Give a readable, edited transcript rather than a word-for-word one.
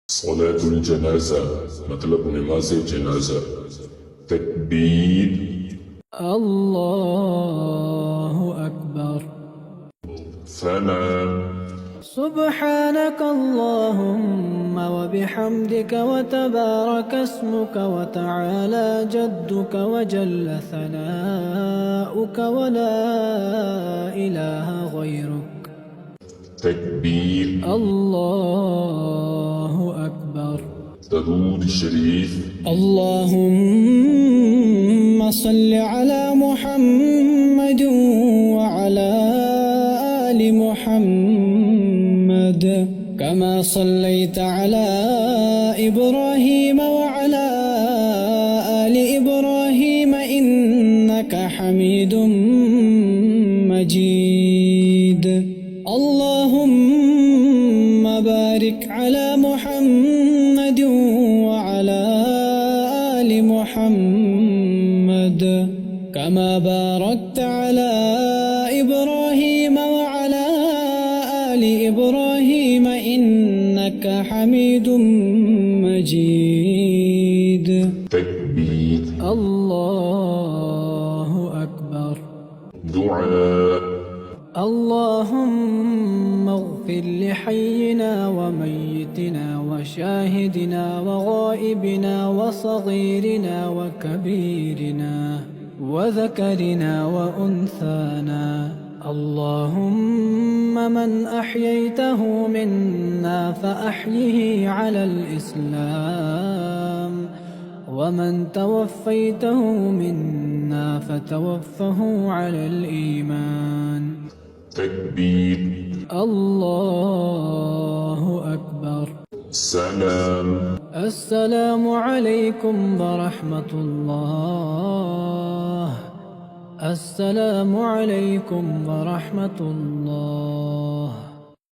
صلاة الجنازة मतलब नमाज जनाजा तकबीर الله أكبر ثنا سبحانك اللهم وبحمدك وتبارك اسمك وتعالى جدك وجل ثناؤك ولا إله غيرك तकबीर الله أكبر दरूद शरीफ اللهم صل على محمد وعلى آل محمد كما صليت على إبراهيم وعلى آل إبراهيم إنك حميد مجيد اللهم بارك على محمد وعلى آل محمد كما باركت على إبراهيم وعلى آل إبراهيم إنك حميد مجيد तकबीर الله أكبر दुआ اللهم اغفر لحينا وميتنا وشاهدنا وغائبنا وصغيرنا وكبيرنا وذكرنا وأنثانا اللهم من أحييته منا فأحيه على الإسلام ومن توفيته منا فتوفه على الإيمان तकबीर الله أكبر सलाम السلام عليكم ورحمة الله السلام عليكم ورحمة الله